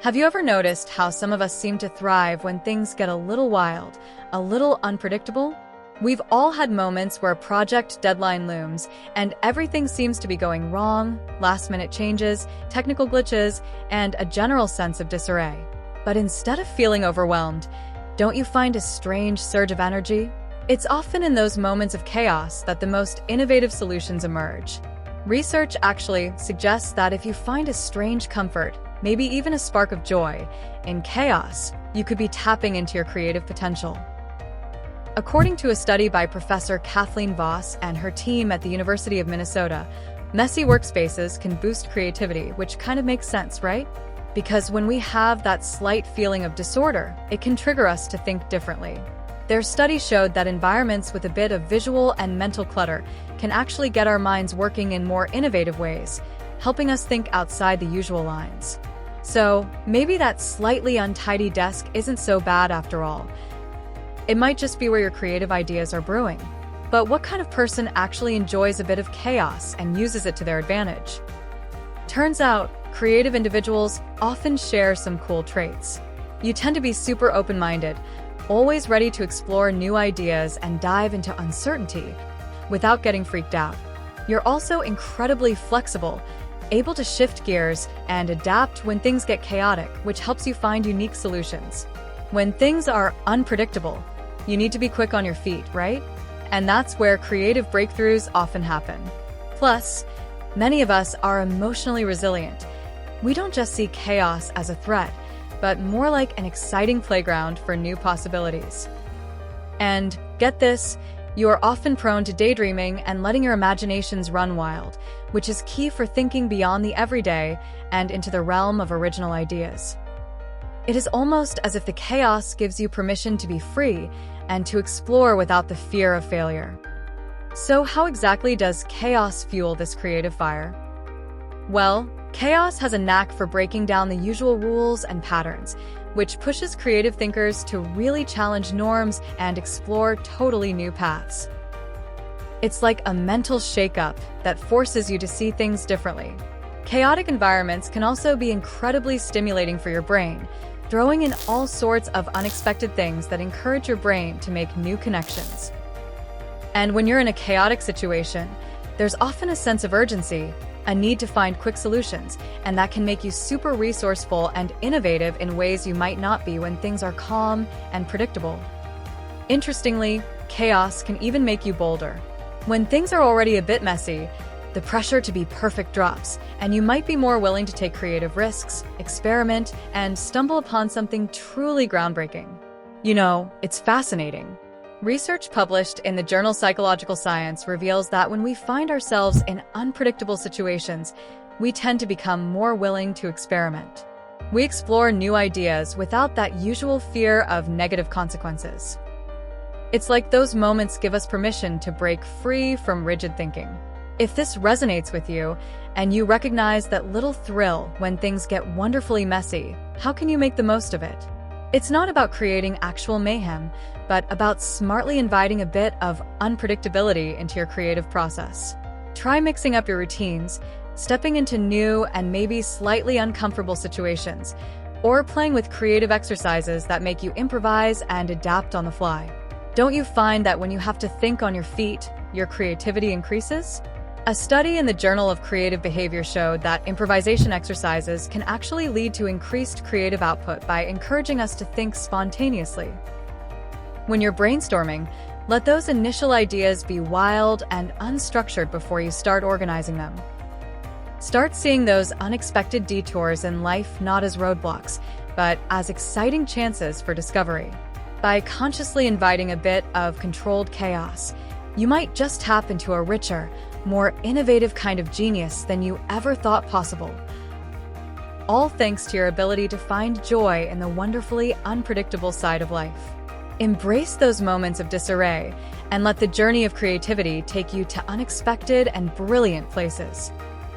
Have you ever noticed how some of us seem to thrive when things get a little wild, a little unpredictable? We've all had moments where a project deadline looms and everything seems to be going wrong, last-minute changes, technical glitches, and a general sense of disarray. But instead of feeling overwhelmed, don't you find a strange surge of energy? It's often in those moments of chaos that the most innovative solutions emerge. Research actually suggests that if you find a strange comfort, maybe even a spark of joy, in chaos, you could be tapping into your creative potential. According to a study by Professor Kathleen Voss and her team at the University of Minnesota, messy workspaces can boost creativity, which kind of makes sense, right? Because when we have that slight feeling of disorder, it can trigger us to think differently. Their study showed that environments with a bit of visual and mental clutter can actually get our minds working in more innovative ways, helping us think outside the usual lines. So, maybe that slightly untidy desk isn't so bad after all. It might just be where your creative ideas are brewing. But what kind of person actually enjoys a bit of chaos and uses it to their advantage? Turns out, creative individuals often share some cool traits. You tend to be super open-minded, always ready to explore new ideas and dive into uncertainty without getting freaked out. You're also incredibly flexible, able to shift gears and adapt when things get chaotic, which helps you find unique solutions. When things are unpredictable, you need to be quick on your feet, right? And that's where creative breakthroughs often happen. Plus, many of us are emotionally resilient. We don't just see chaos as a threat, but more like an exciting playground for new possibilities. And get this, you are often prone to daydreaming and letting your imaginations run wild, which is key for thinking beyond the everyday and into the realm of original ideas. It is almost as if the chaos gives you permission to be free and to explore without the fear of failure. So how exactly does chaos fuel this creative fire? Well, chaos has a knack for breaking down the usual rules and patterns, which pushes creative thinkers to really challenge norms and explore totally new paths. It's like a mental shakeup that forces you to see things differently. Chaotic environments can also be incredibly stimulating for your brain, throwing in all sorts of unexpected things that encourage your brain to make new connections. And when you're in a chaotic situation, there's often a sense of urgency, a need to find quick solutions, and that can make you super resourceful and innovative in ways you might not be when things are calm and predictable. Interestingly, chaos can even make you bolder. When things are already a bit messy, the pressure to be perfect drops, and you might be more willing to take creative risks, experiment, and stumble upon something truly groundbreaking. You know, it's fascinating. Research published in the journal Psychological Science reveals that when we find ourselves in unpredictable situations, we tend to become more willing to experiment. We explore new ideas without that usual fear of negative consequences. It's like those moments give us permission to break free from rigid thinking. If this resonates with you, and you recognize that little thrill when things get wonderfully messy, how can you make the most of it? It's not about creating actual mayhem, but about smartly inviting a bit of unpredictability into your creative process. Try mixing up your routines, stepping into new and maybe slightly uncomfortable situations, or playing with creative exercises that make you improvise and adapt on the fly. Don't you find that when you have to think on your feet, your creativity increases? A study in the Journal of Creative Behavior showed that improvisation exercises can actually lead to increased creative output by encouraging us to think spontaneously. When you're brainstorming, let those initial ideas be wild and unstructured before you start organizing them. Start seeing those unexpected detours in life not as roadblocks, but as exciting chances for discovery. By consciously inviting a bit of controlled chaos, you might just tap into a richer, more innovative kind of genius than you ever thought possible. All thanks to your ability to find joy in the wonderfully unpredictable side of life. Embrace those moments of disarray and let the journey of creativity take you to unexpected and brilliant places.